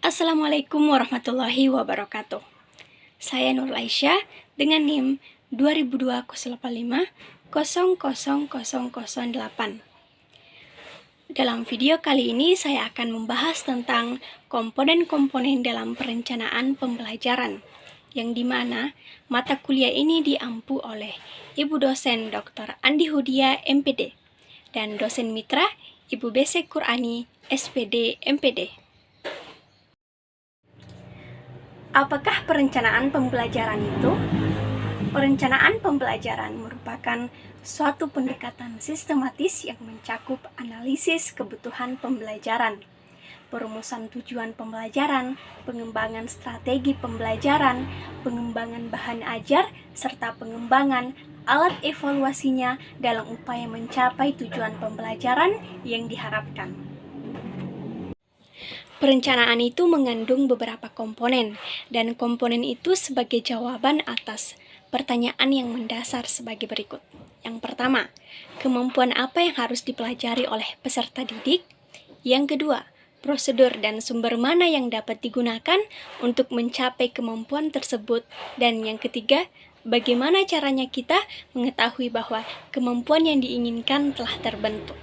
Assalamualaikum warahmatullahi wabarakatuh. Saya Nur Aisyah dengan NIM 2002-085-00008. Dalam video kali ini saya akan membahas tentang komponen-komponen dalam perencanaan pembelajaran, yang dimana mata kuliah ini diampu oleh Ibu dosen Dr. Andi Hudia, MPD, dan dosen mitra Ibu Bese Qurani, SPD, MPD. Apakah perencanaan pembelajaran itu? Perencanaan pembelajaran merupakan suatu pendekatan sistematis yang mencakup analisis kebutuhan pembelajaran, perumusan tujuan pembelajaran, pengembangan strategi pembelajaran, pengembangan bahan ajar, serta pengembangan alat evaluasinya dalam upaya mencapai tujuan pembelajaran yang diharapkan. Perencanaan itu mengandung beberapa komponen, dan komponen itu sebagai jawaban atas pertanyaan yang mendasar sebagai berikut. Yang pertama, kemampuan apa yang harus dipelajari oleh peserta didik? Yang kedua, prosedur dan sumber mana yang dapat digunakan untuk mencapai kemampuan tersebut? Dan yang ketiga, bagaimana caranya kita mengetahui bahwa kemampuan yang diinginkan telah terbentuk?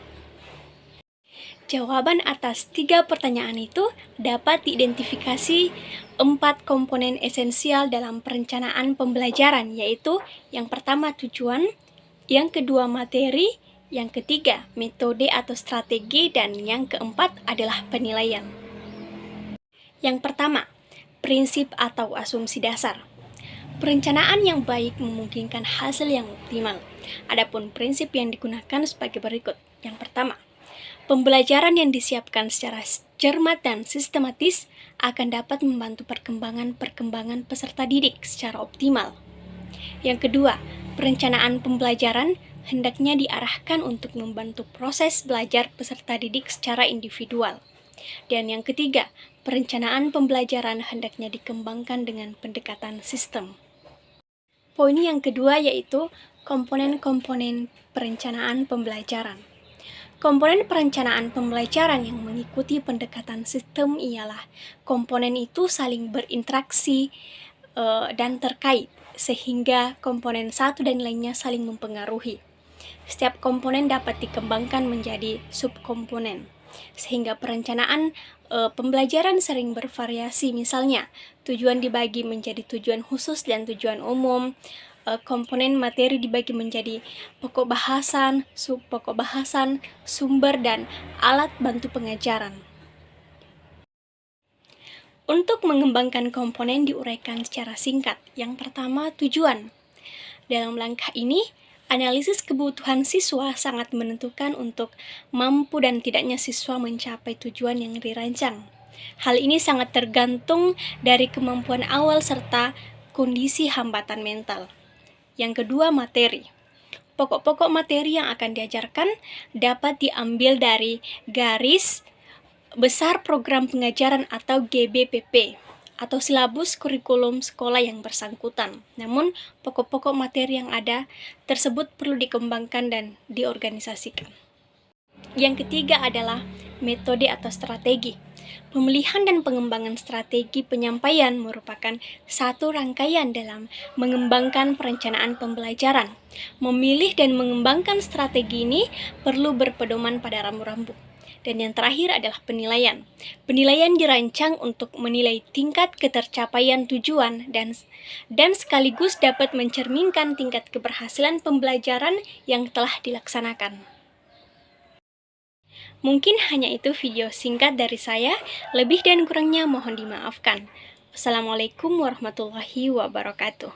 Jawaban atas 3 pertanyaan itu dapat diidentifikasi 4 komponen esensial dalam perencanaan pembelajaran, yaitu yang pertama tujuan, yang kedua materi, yang ketiga metode atau strategi, dan yang keempat adalah penilaian. Yang pertama, prinsip atau asumsi dasar. Perencanaan yang baik memungkinkan hasil yang optimal. Adapun prinsip yang digunakan sebagai berikut. Yang pertama, pembelajaran yang disiapkan secara cermat dan sistematis akan dapat membantu perkembangan peserta didik secara optimal. Yang kedua, perencanaan pembelajaran hendaknya diarahkan untuk membantu proses belajar peserta didik secara individual. Dan yang ketiga, perencanaan pembelajaran hendaknya dikembangkan dengan pendekatan sistem. Poin yang kedua yaitu komponen-komponen perencanaan pembelajaran. Komponen perencanaan pembelajaran yang mengikuti pendekatan sistem ialah komponen itu saling berinteraksi dan terkait, sehingga komponen satu dan lainnya saling mempengaruhi. Setiap komponen dapat dikembangkan menjadi subkomponen, sehingga perencanaan pembelajaran sering bervariasi. Misalnya, tujuan dibagi menjadi tujuan khusus dan tujuan umum. Komponen materi dibagi menjadi pokok bahasan, subpokok bahasan, sumber, dan alat bantu pengajaran. Untuk mengembangkan komponen diuraikan secara singkat. Yang pertama, tujuan. Dalam langkah ini, analisis kebutuhan siswa sangat menentukan untuk mampu dan tidaknya siswa mencapai tujuan yang dirancang. Hal ini sangat tergantung dari kemampuan awal serta kondisi hambatan mental. Yang kedua, materi. Pokok-pokok materi yang akan diajarkan dapat diambil dari garis besar program pengajaran atau GBPP atau silabus kurikulum sekolah yang bersangkutan. Namun, pokok-pokok materi yang ada tersebut perlu dikembangkan dan diorganisasikan. Yang ketiga adalah metode atau strategi. Pemilihan dan pengembangan strategi penyampaian merupakan satu rangkaian dalam mengembangkan perencanaan pembelajaran. Memilih dan mengembangkan strategi ini perlu berpedoman pada rambu-rambu. Dan yang terakhir adalah penilaian. Penilaian dirancang untuk menilai tingkat ketercapaian tujuan dan sekaligus dapat mencerminkan tingkat keberhasilan pembelajaran yang telah dilaksanakan. Mungkin hanya itu video singkat dari saya, lebih dan kurangnya mohon dimaafkan. Wassalamualaikum warahmatullahi wabarakatuh.